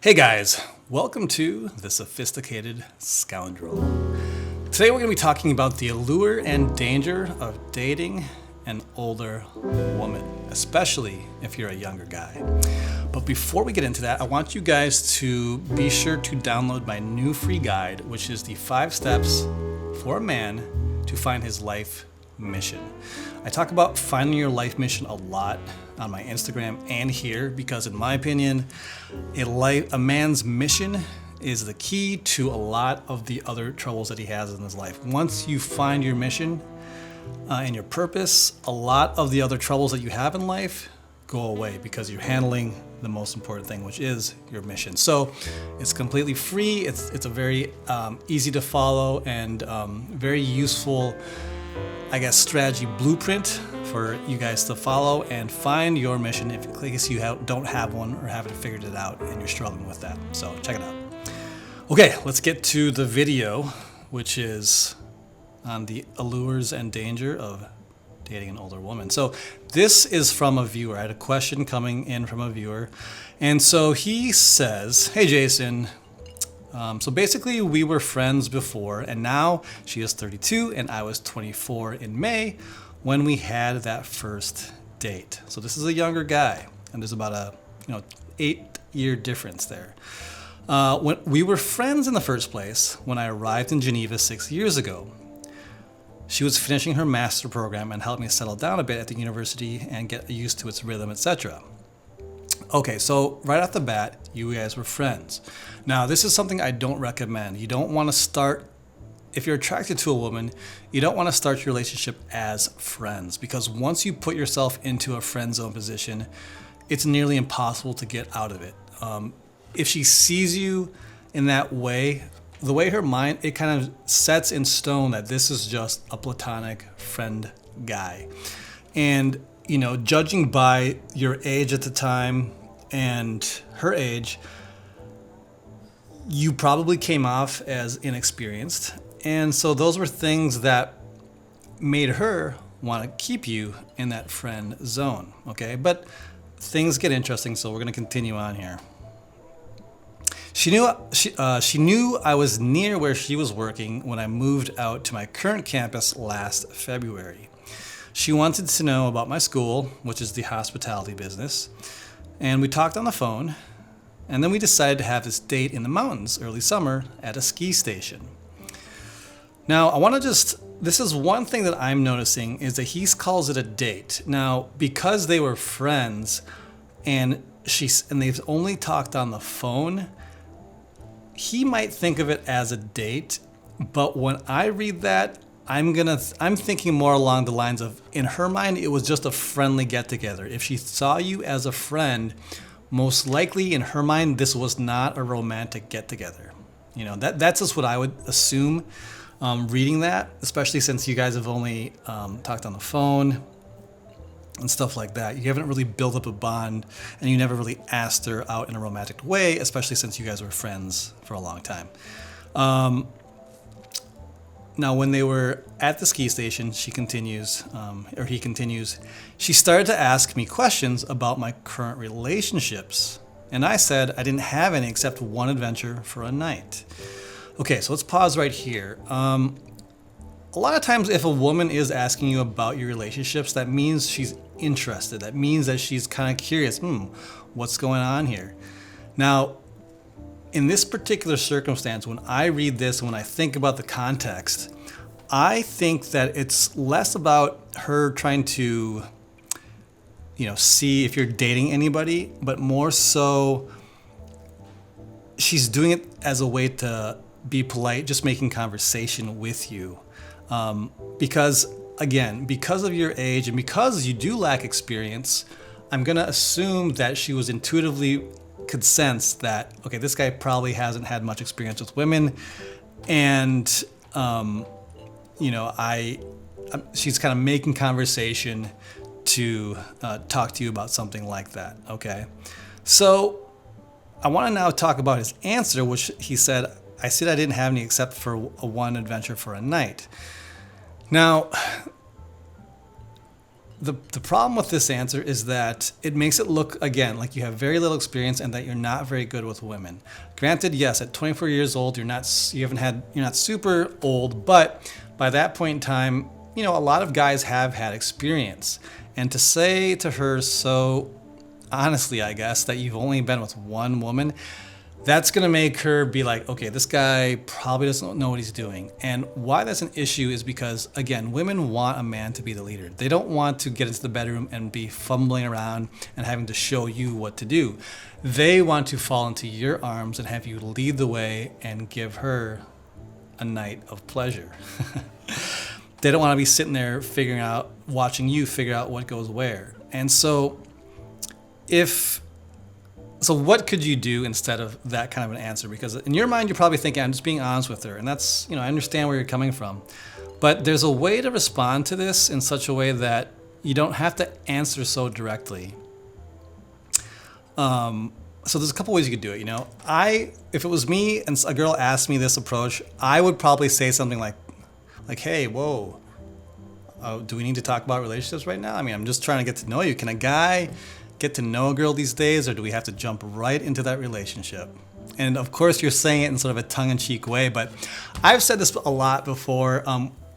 Hey guys, welcome to The Sophisticated Scoundrel. Today we're going to be talking about the allure and danger of dating an older woman, especially if you're a younger guy. But before we get into that, I want you guys to be sure to download my new free guide, which is the 5 steps for a man to find his life mission. I talk about finding your life mission a lot on my Instagram and here because, in my opinion, a man's mission is the key to a lot of the other troubles that he has in his life. Once you find your mission and your purpose, a lot of the other troubles that you have in life go away because you're handling the most important thing, which is your mission. So it's completely free. It's a very easy to follow and very useful, strategy blueprint for you guys to follow and find your mission if in case you don't have one or haven't figured it out and you're struggling with that. So check it out. Okay, let's get to the video, which is on the allures and danger of dating an older woman. So this is from a viewer. I had a question coming in from a viewer. And so he says, "Hey Jason, so basically we were friends before, and now she is 32 and I was 24 in May when we had that first date." So this is a younger guy, and there's about a 8-year difference there. When we were friends in the first place when I arrived in Geneva 6 years ago. She was finishing her master program and helped me settle down a bit at the university and get used to its rhythm, etc. Okay, so right off the bat, you guys were friends. Now, this is something I don't recommend. You don't want to start, if you're attracted to a woman, you don't want to start your relationship as friends, because once you put yourself into a friend zone position, it's nearly impossible to get out of it. If she sees you in that way, the way her mind, it kind of sets in stone that this is just a platonic friend guy. And, judging by your age at the time and her age, you probably came off as inexperienced. And so those were things that made her want to keep you in that friend zone. Okay, but things get interesting, so we're going to continue on here. She knew I was near where she was working when I moved out to my current campus last February. She wanted to know about my school, which is the hospitality business, and we talked on the phone, and then we decided to have this date in the mountains early summer at a ski station. Now, this is one thing that I'm noticing is that he calls it a date. Now, because they were friends and they've only talked on the phone, he might think of it as a date, but when I read that, I'm thinking more along the lines of, in her mind, it was just a friendly get-together. If she saw you as a friend, most likely in her mind, this was not a romantic get-together. That's just what I would assume reading that, especially since you guys have only talked on the phone and stuff like that. You haven't really built up a bond, and you never really asked her out in a romantic way, especially since you guys were friends for a long time. Now, when they were at the ski station, he continues, she started to ask me questions about my current relationships. And I said I didn't have any except one adventure for a night. Okay, so let's pause right here. A lot of times if a woman is asking you about your relationships, that means she's interested. That means that she's kind of curious, what's going on here? Now, in this particular circumstance, when I read this, when I think about the context, I think that it's less about her trying to, see if you're dating anybody, but more so she's doing it as a way to be polite, just making conversation with you. Because of your age and because you do lack experience, I'm going to assume that she was intuitively could sense that, okay, this guy probably hasn't had much experience with women. And, she's kind of making conversation to talk to you about something like that. Okay. So I want to now talk about his answer, which he said, I said I didn't have any except for one adventure for a night. Now, the problem with this answer is that it makes it look, again, like you have very little experience and that you're not very good with women. Granted, yes, at 24 years old, you're not super old, but by that point in time, a lot of guys have had experience. And to say to her so honestly, I guess, that you've only been with one woman, that's going to make her be like, okay, this guy probably doesn't know what he's doing. And why that's an issue is because, again, women want a man to be the leader. They don't want to get into the bedroom and be fumbling around and having to show you what to do. They want to fall into your arms and have you lead the way and give her a night of pleasure. They don't want to be sitting there watching you figure out what goes where. And so what could you do instead of that kind of an answer? Because in your mind, you're probably thinking, I'm just being honest with her. And that's, I understand where you're coming from. But there's a way to respond to this in such a way that you don't have to answer so directly. So there's a couple ways you could do it, if it was me and a girl asked me this approach, I would probably say something like, hey, whoa, do we need to talk about relationships right now? I mean, I'm just trying to get to know you. Can a guy get to know a girl these days, or do we have to jump right into that relationship? And of course, you're saying it in sort of a tongue-in-cheek way, but I've said this a lot before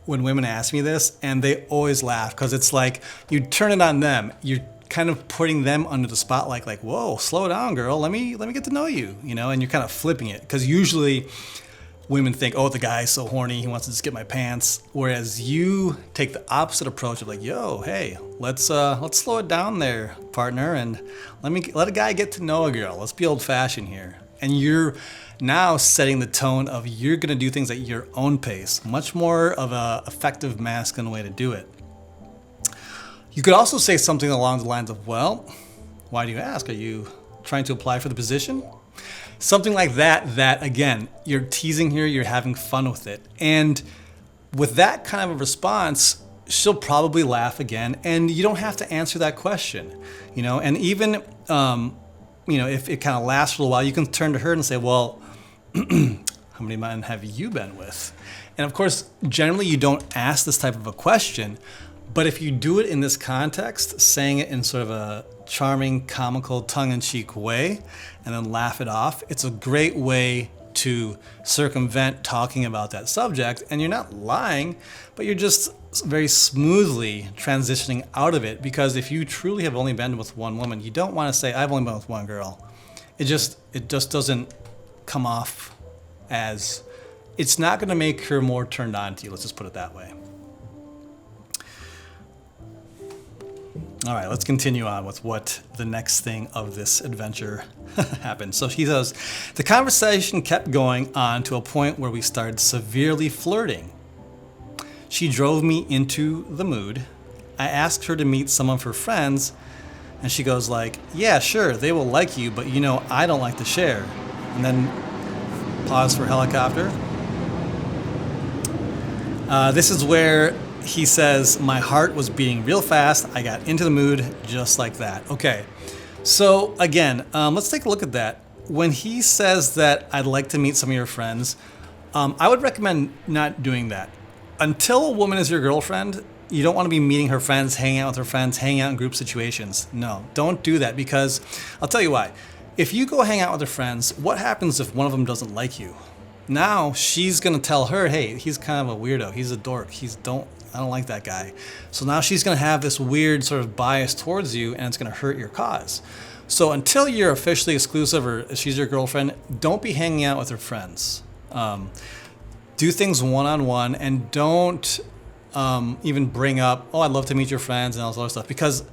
when women ask me this, and they always laugh because it's like you turn it on them. You're kind of putting them under the spotlight, like, whoa, slow down, girl. Let me get to know you, and you're kind of flipping it because usually women think, oh, the guy's so horny, he wants to just get my pants. Whereas you take the opposite approach of like, yo, hey, let's slow it down there, partner, and let a guy get to know a girl. Let's be old fashioned here. And you're now setting the tone of you're gonna do things at your own pace, much more of a effective masculine way to do it. You could also say something along the lines of, well, why do you ask? Are you trying to apply for the position? Something like that again, you're teasing here, you're having fun with it. And with that kind of a response, she'll probably laugh again, and you don't have to answer that question, and even, if it kind of lasts for a while, you can turn to her and say, well, how many men have you been with? And of course, generally you don't ask this type of a question, but if you do it in this context, saying it in sort of a charming, comical, tongue-in-cheek way, and then laugh it off, it's a great way to circumvent talking about that subject. And you're not lying, but you're just very smoothly transitioning out of it. Because if you truly have only been with one woman, you don't want to say, I've only been with one girl. It just doesn't come off as, it's not going to make her more turned on to you. Let's just put it that way. All right, let's continue on with what the next thing of this adventure happened. So she says, the conversation kept going on to a point where we started severely flirting. She drove me into the mood. I asked her to meet some of her friends, and she goes like, yeah, sure, they will like you, but I don't like to share. And then pause for helicopter. This is where he says, my heart was beating real fast. I got into the mood just like that. Okay, so again, let's take a look at that. When he says that I'd like to meet some of your friends, I would recommend not doing that. Until a woman is your girlfriend, you don't want to be meeting her friends, hanging out with her friends, hanging out in group situations. No, don't do that, because I'll tell you why. If you go hang out with her friends, what happens if one of them doesn't like you? Now she's going to tell her, hey, he's kind of a weirdo. He's a dork. I don't like that guy. So now she's going to have this weird sort of bias towards you, and it's going to hurt your cause. So until you're officially exclusive or she's your girlfriend, don't be hanging out with her friends. Do things one-on-one, and don't even bring up, oh, I'd love to meet your friends and all this other stuff, because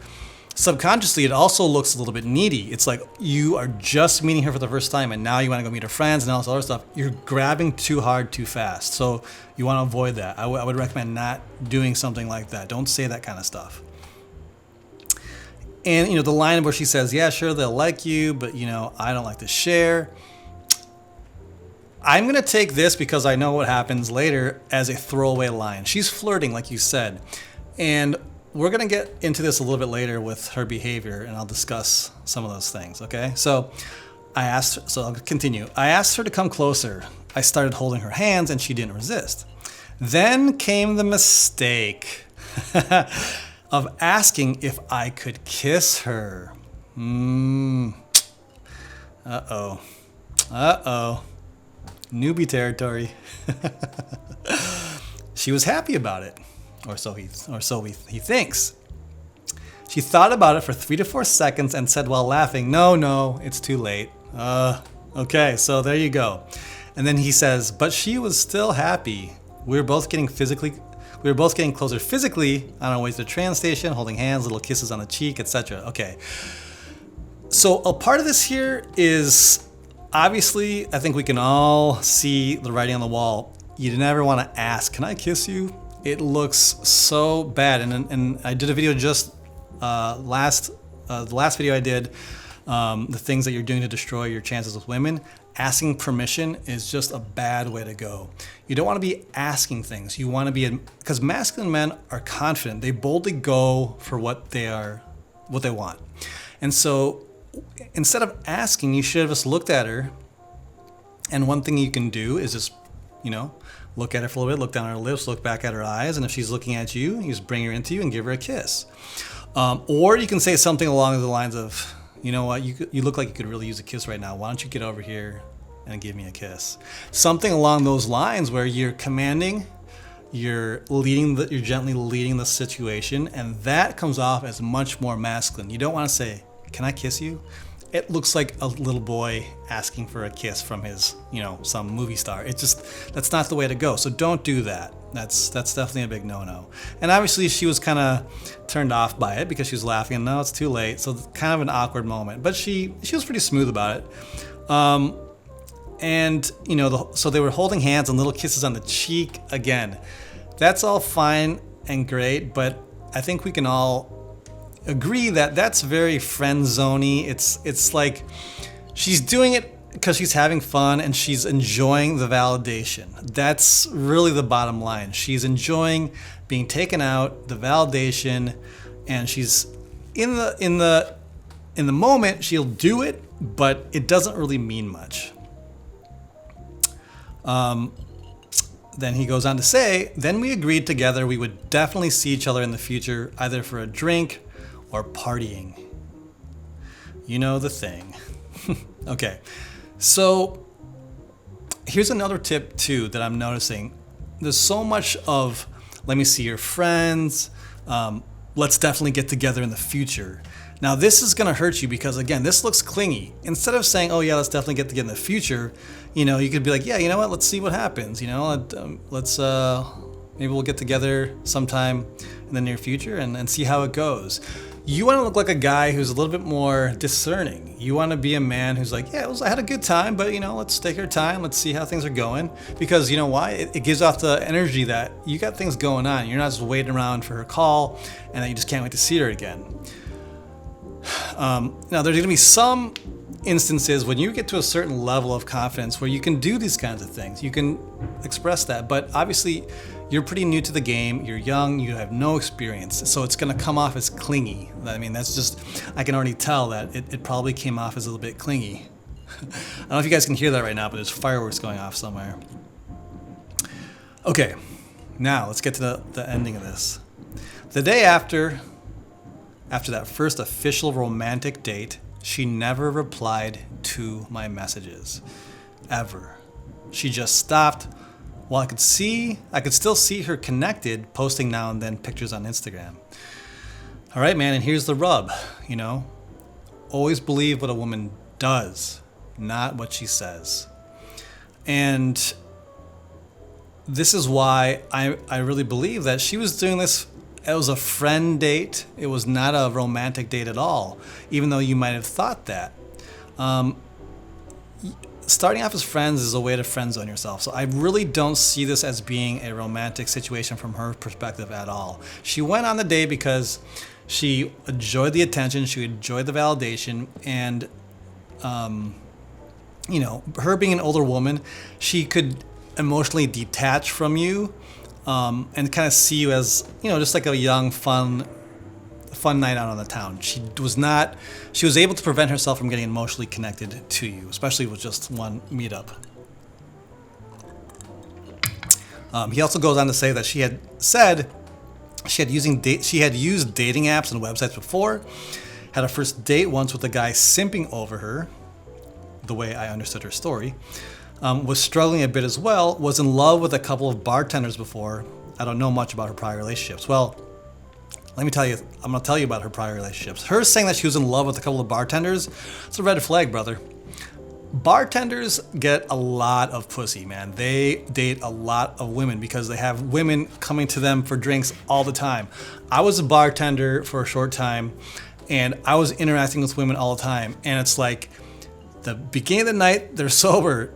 subconsciously it also looks a little bit needy. It's like you are just meeting her for the first time, and now you want to go meet her friends and all this other stuff. You're grabbing too hard too fast. So you want to avoid that. I would recommend not doing something like that. Don't say that kind of stuff. And the line where she says, yeah, sure, they'll like you, but I don't like to share. I'm going to take this, because I know what happens later, as a throwaway line. She's flirting, like you said. And we're going to get into this a little bit later with her behavior, and I'll discuss some of those things, okay? So I'll continue. I asked her to come closer. I started holding her hands, and she didn't resist. Then came the mistake. of asking if I could kiss her. Uh-oh. Uh-oh. Newbie territory. She was happy about it, or so he thinks. She thought about it for 3 to 4 seconds and said while laughing, "No, it's too late." Okay, so there you go. And then he says, "But she was still happy. We were both getting closer physically on our way to the train station, holding hands, little kisses on the cheek, etc." Okay. So a part of this here is, obviously, I think we can all see the writing on the wall. You never want to ask, "Can I kiss you?" It looks so bad. And I did a video just the last video I did, the things that you're doing to destroy your chances with women. Asking permission is just a bad way to go. You don't want to be asking things. You want to be, because masculine men are confident. They boldly go for what they want. And so instead of asking, you should have just looked at her. And one thing you can do is just, look at her for a little bit, look down at her lips, look back at her eyes. And if she's looking at you, you just bring her into you and give her a kiss. Or you can say something along the lines of, "You know what, you look like you could really use a kiss right now. Why don't you get over here and give me a kiss?" Something along those lines where you're commanding, you're gently leading the situation, and that comes off as much more masculine. You don't want to say, "Can I kiss you?" It looks like a little boy asking for a kiss from his, some movie star. That's not the way to go. So don't do that. That's definitely a big no-no. And obviously she was kind of turned off by it because she was laughing and, "No, it's too late." So kind of an awkward moment, but she was pretty smooth about it. So they were holding hands and little kisses on the cheek. Again, that's all fine and great, but I think we can all agree that that's very friend zoney. It's like she's doing it because she's having fun and she's enjoying the validation. That's really the bottom line. She's enjoying being taken out, the validation, and she's in the moment. She'll do it, but it doesn't really mean much. Then he goes on to say, "Then we agreed together we would definitely see each other in the future, either for a drink or partying. You know the thing." Okay, so here's another tip too that I'm noticing. There's so much of, "Let me see your friends, let's definitely get together in the future." Now this is gonna hurt you because, again, this looks clingy. Instead of saying, "Oh yeah, let's definitely get together in the future," you could be like, "Yeah, you know what, let's see what happens, let's maybe we'll get together sometime in the near future and see how it goes." You want to look like a guy who's a little bit more discerning. You want to be a man who's like, "Yeah, I had a good time, but let's take our time. Let's see how things are going." Because you know why? It gives off the energy that you got things going on. You're not just waiting around for her call and that you just can't wait to see her again. Now, there's going to be some instances when you get to a certain level of confidence where you can do these kinds of things. You can express that, but obviously you're pretty new to the game. You're young, you have no experience, so it's going to come off as clingy. I mean, I can already tell that it probably came off as a little bit clingy. I don't know if you guys can hear that right now, but there's fireworks going off somewhere. Okay, now let's get to the ending of this. The day after that first official romantic date, she never replied to my messages, ever. She just stopped. While I could still see her connected, posting now and then pictures on Instagram. All right, man, and here's the rub, always believe what a woman does, not what she says. And this is why I really believe that she was doing this. It was a friend date. It was not a romantic date at all, even though you might have thought that. Starting off as friends is a way to friend zone yourself. So I really don't see this as being a romantic situation from her perspective at all. She went on the date because she enjoyed the attention, she enjoyed the validation, and her being an older woman, she could emotionally detach from you and kind of see you as, just like a young, fun night out on the town. She was able to prevent herself from getting emotionally connected to you, especially with just one meetup. He also goes on to say that she had said She had used dating apps and websites before, had a first date once with a guy simping over her, the way I understood her story, was struggling a bit as well, was in love with a couple of bartenders before. I don't know much about her prior relationships. Well, let me tell you, I'm going to tell you about her prior relationships. Her saying that she was in love with a couple of bartenders, it's a red flag, brother. Bartenders get a lot of pussy, man. They date a lot of women because they have women coming to them for drinks all the time. I was a bartender for a short time, and I was interacting with women all the time. And it's like the beginning of the night, they're sober.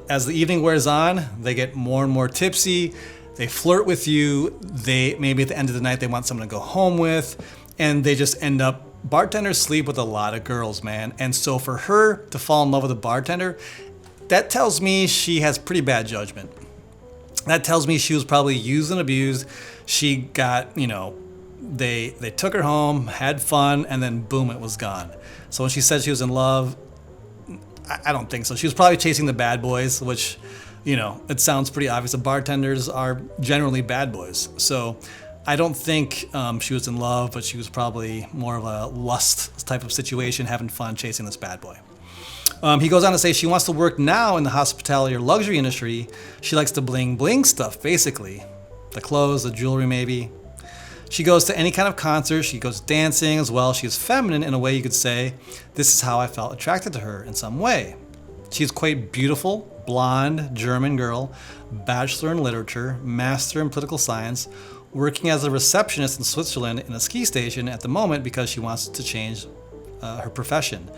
As the evening wears on, they get more and more tipsy. They flirt with you. They maybe at the end of the night they want someone to go home with, and they just end up. Bartenders sleep with a lot of girls, man. And so for her to fall in love with a bartender, that tells me she has pretty bad judgment. That tells me she was probably used and abused. She got, they took her home, had fun, and then boom, it was gone. So when she said she was in love, I don't think so. She was probably chasing the bad boys, which, it sounds pretty obvious. The bartenders are generally bad boys. So I don't think she was in love, but she was probably more of a lust type of situation, having fun chasing this bad boy. He goes on to say she wants to work now in the hospitality or luxury industry. She likes the bling bling stuff, basically. The clothes, the jewelry maybe. She goes to any kind of concert. She goes dancing as well. She is feminine in a way you could say. This is how I felt attracted to her in some way. She's quite beautiful, blonde, German girl, bachelor in literature, master in political science, working as a receptionist in Switzerland in a ski station at the moment because she wants to change her profession.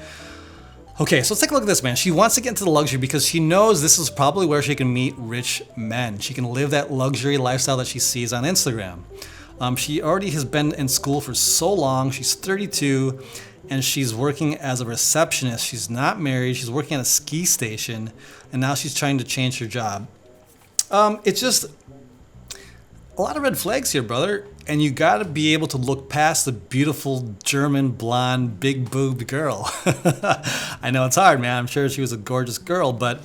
Okay, so let's take a look at this, man. She wants to get into the luxury because she knows this is probably where she can meet rich men. She can live that luxury lifestyle that she sees on Instagram. She already has been in school for so long. She's 32 and she's working as a receptionist. She's not married. She's working at a ski station and now she's trying to change her job. It's just a lot of red flags here, brother. And you got to be able to look past the beautiful German blonde big boobed girl. I know it's hard, man. I'm sure she was a gorgeous girl, but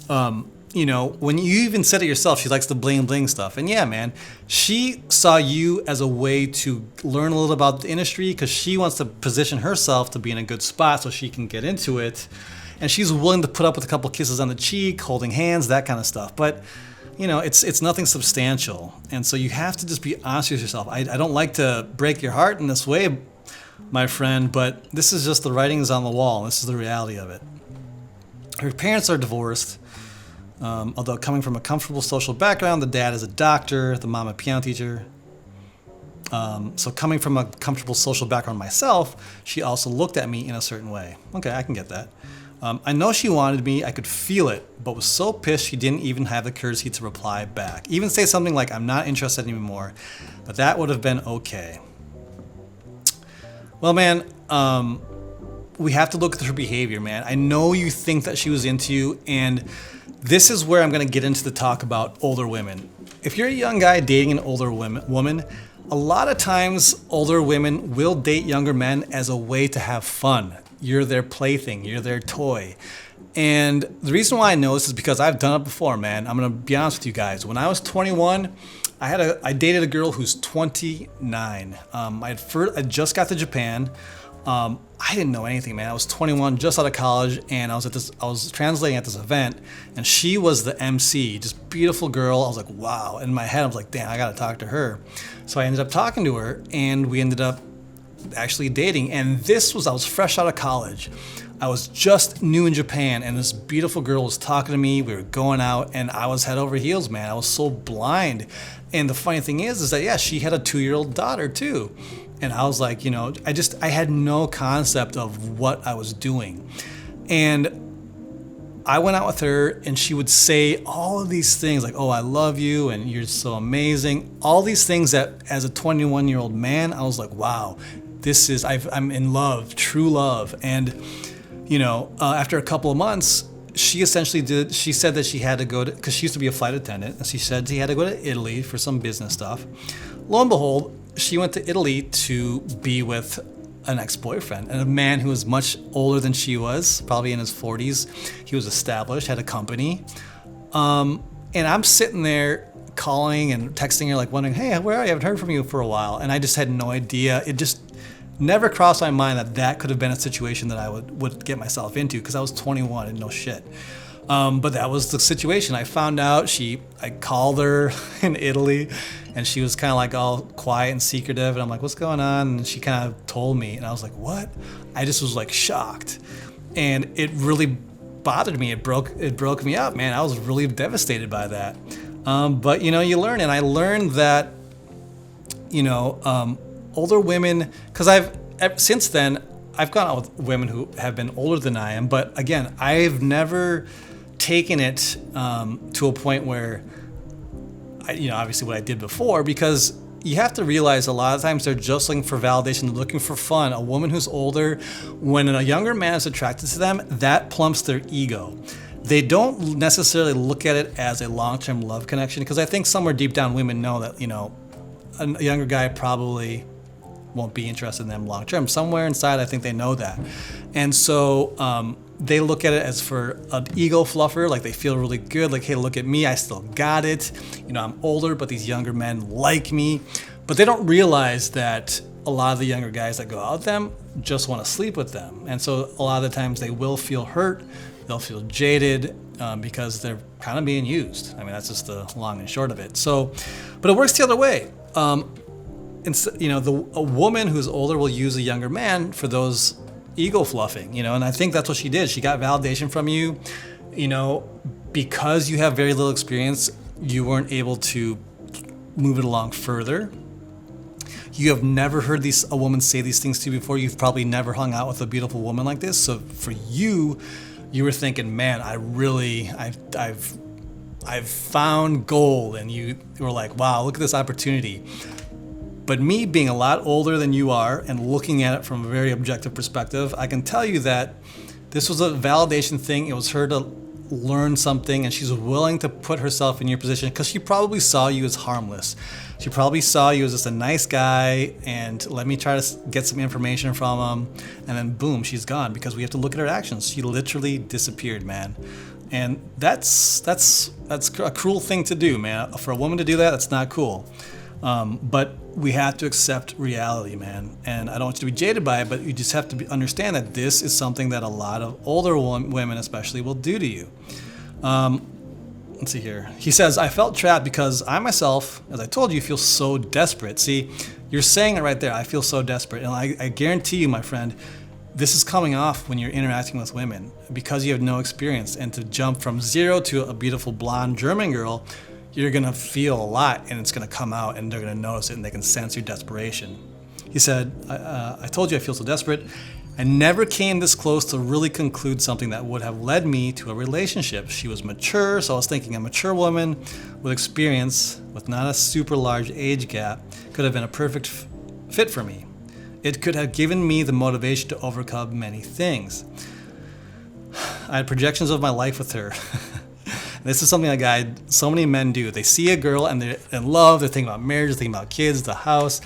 when you even said it yourself, she likes the bling bling stuff. And yeah, man, she saw you as a way to learn a little about the industry because she wants to position herself to be in a good spot so she can get into it. And she's willing to put up with a couple kisses on the cheek, holding hands, that kind of stuff. But it's nothing substantial. And so you have to just be honest with yourself. I don't like to break your heart in this way, my friend, but this is just the writings on the wall. This is the reality of it. Her parents are divorced. Although coming from a comfortable social background, the dad is a doctor, the mom a piano teacher. So coming from a comfortable social background myself, she also looked at me in a certain way. Okay, I can get that. I know she wanted me, I could feel it, but was so pissed she didn't even have the courtesy to reply back. Even say something like, I'm not interested anymore, but that would have been okay. Well, man, we have to look at her behavior, man. I know you think that she was into you, and this is where I'm going to get into the talk about older women. If you're a young guy dating an older woman, a lot of times older women will date younger men as a way to have fun. You're their plaything, you're their toy. And the reason why I know this is because I've done it before, man. I'm going to be honest with you guys. When I was 21, I dated a girl who's 29. I just got to Japan. I didn't know anything, man. I was 21, just out of college, and I was translating at this event, and she was the MC, just beautiful girl. I was like, wow. In my head, I was like, damn, I gotta talk to her. So I ended up talking to her, and we ended up actually dating. And I was fresh out of college. I was just new in Japan, and this beautiful girl was talking to me. We were going out, and I was head over heels, man. I was so blind. And the funny thing is that, yeah, she had a 2-year-old daughter too. And I was like, I had no concept of what I was doing. And I went out with her and she would say all of these things like, oh, I love you and you're so amazing. All these things that as a 21-year-old man, I was like, wow, I'm in love, true love. And, after a couple of months, she said that she had to go to, because she used to be a flight attendant, and she said she had to go to Italy for some business stuff. Lo and behold, she went to Italy to be with an ex-boyfriend, and a man who was much older than she was, probably in his 40s. He was established, had a company. And I'm sitting there calling and texting her, like wondering, hey, where are you? I haven't heard from you for a while. And I just had no idea. It just never crossed my mind that that could have been a situation that I would get myself into, because I was 21 and no shit. But that was the situation. I found out I called her in Italy, and she was kind of like all quiet and secretive. And I'm like, what's going on? And she kind of told me, and I was like, what? I just was like shocked. And it really bothered me. It broke me up, man. I was really devastated by that. But you learn, and I learned that, older women, because since then, I've gone out with women who have been older than I am. But again, I've never taken it to a point where, obviously what I did before, because you have to realize a lot of times they're just looking for validation, they're looking for fun. A woman who's older, when a younger man is attracted to them, that plumps their ego. They don't necessarily look at it as a long-term love connection, because I think somewhere deep down women know that, a younger guy probably won't be interested in them long-term. Somewhere inside, I think they know that. And so they look at it as for an ego fluffer, like they feel really good, like, hey, look at me, I still got it. I'm older, but these younger men like me. But they don't realize that a lot of the younger guys that go out with them just want to sleep with them. And so a lot of the times they will feel hurt, they'll feel jaded, because they're kind of being used. I mean, that's just the long and short of it. So, but it works the other way. A woman who's older will use a younger man for those ego fluffing, and I think that's what she did. She got validation from you, because you have very little experience, you weren't able to move it along further. You have never heard a woman say these things to you before. You've probably never hung out with a beautiful woman like this. So for you were thinking, man, I've found gold, and you were like, wow, look at this opportunity. But me being a lot older than you are and looking at it from a very objective perspective, I can tell you that this was a validation thing. It was her to learn something, and she's willing to put herself in your position because she probably saw you as harmless. She probably saw you as just a nice guy, and let me try to get some information from him, and then boom, she's gone, because we have to look at her actions. She literally disappeared, man. And that's a cruel thing to do, man. For a woman to do that, that's not cool. But we have to accept reality, man. And I don't want you to be jaded by it, but you just have to understand that this is something that a lot of older women especially will do to you. Let's see here. He says, I felt trapped because I myself, as I told you, feel so desperate. See, you're saying it right there. I feel so desperate. And I guarantee you, my friend, this is coming off when you're interacting with women because you have no experience. And to jump from zero to a beautiful blonde German girl, you're going to feel a lot, and it's going to come out, and they're going to notice it, and they can sense your desperation. He said, I told you I feel so desperate. I never came this close to really conclude something that would have led me to a relationship. She was mature, so I was thinking a mature woman with experience, with not a super large age gap, could have been a perfect fit for me. It could have given me the motivation to overcome many things. I had projections of my life with her. This is something that so many men do. They see a girl and they're in love, they're thinking about marriage, they're thinking about kids, the house.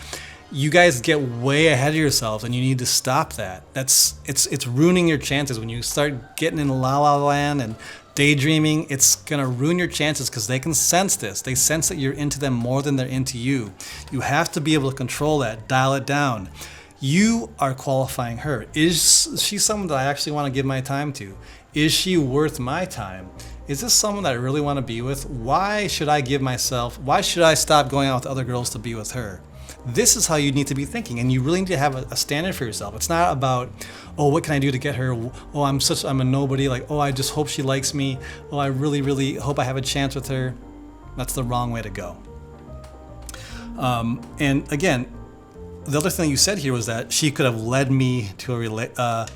You guys get way ahead of yourselves, and you need to stop that. It's ruining your chances. When you start getting in la la land and daydreaming, it's gonna ruin your chances because they can sense this. They sense that you're into them more than they're into you. You have to be able to control that, dial it down. You are qualifying her. Is she someone that I actually want to give my time to? Is she worth my time? Is this someone that I really want to be with? Why should I stop going out with other girls to be with her? This is how you need to be thinking, and you really need to have a standard for yourself. It's not about, oh, what can I do to get her? Oh, I'm a nobody. Like, oh, I just hope she likes me. Oh, I really, really hope I have a chance with her. That's the wrong way to go. And again, the other thing you said here was that she could have led me to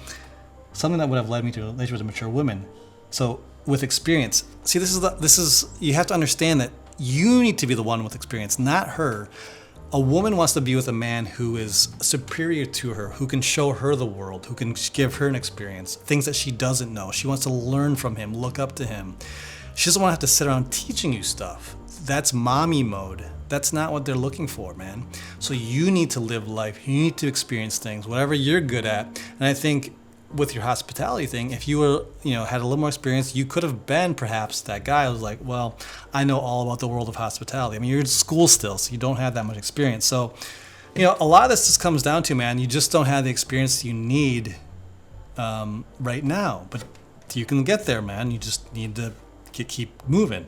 something that would have led me to a relationship with a mature woman. So with experience, see, this is you have to understand that you need to be the one with experience, not her. A woman wants to be with a man who is superior to her, who can show her the world, who can give her an experience, things that she doesn't know. She wants to learn from him, look up to him. She doesn't want to have to sit around teaching you stuff. That's mommy mode. That's not what they're looking for, man. So you need to live life. You need to experience things, whatever you're good at. And I think with your hospitality thing, if you were, had a little more experience, you could have been perhaps that guy who was like, well, I know all about the world of hospitality. I mean, you're in school still, so you don't have that much experience. So, a lot of this just comes down to, man, you just don't have the experience you need right now. But you can get there, man. You just need to keep moving.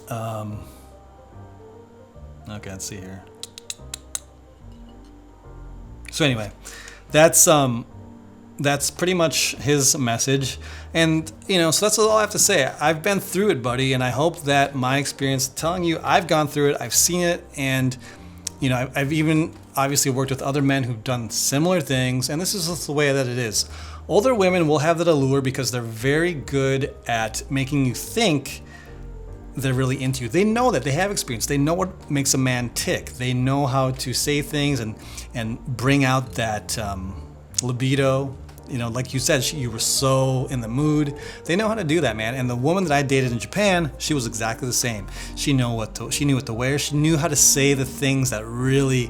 Okay, let's see here. So anyway, that's pretty much his message. And, so that's all I have to say. I've been through it, buddy, and I hope that my experience telling you I've gone through it, I've seen it, and, I've even obviously worked with other men who've done similar things, and this is just the way that it is. Older women will have that allure because they're very good at making you think they're really into you. They know that. They have experience. They know what makes a man tick. They know how to say things and bring out that libido. Like you said, you were so in the mood. They know how to do that, man. And the woman that I dated in Japan, she was exactly the same. She knew what to wear. She knew how to say the things that really,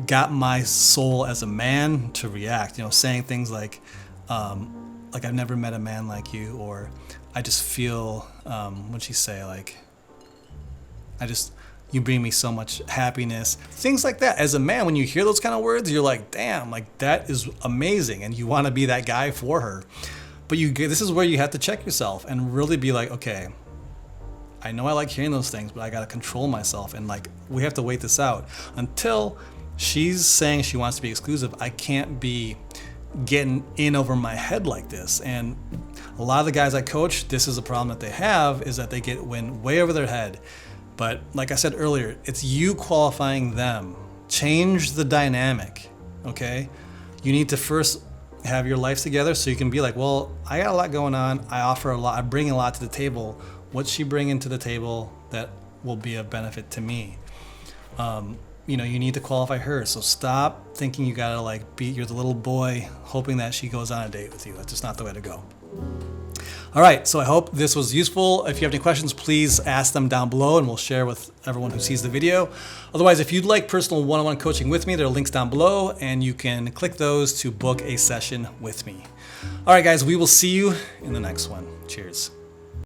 got my soul as a man to react. Saying things like I've never met a man like you, or I just feel, what'd she say? You bring me so much happiness. Things like that. As a man, when you hear those kind of words, you're like, damn, that is amazing. And you want to be that guy for her. But this is where you have to check yourself and really be like, okay, I know I like hearing those things, but I got to control myself. And we have to wait this out. Until she's saying she wants to be exclusive, I can't be getting in over my head like this. And a lot of the guys I coach, this is a problem that they have, is that they get way over their head. But like I said earlier, it's you qualifying them. Change the dynamic, okay? You need to first have your life together so you can be like, well, I got a lot going on. I offer a lot. I bring a lot to the table. What's she bringing to the table that will be of benefit to me? You need to qualify her. So stop thinking you gotta you're the little boy hoping that she goes on a date with you. That's just not the way to go. All right, so I hope this was useful. If you have any questions, please ask them down below and we'll share with everyone who sees the video. Otherwise, if you'd like personal one-on-one coaching with me, there are links down below and you can click those to book a session with me. All right, guys, we will see you in the next one. Cheers.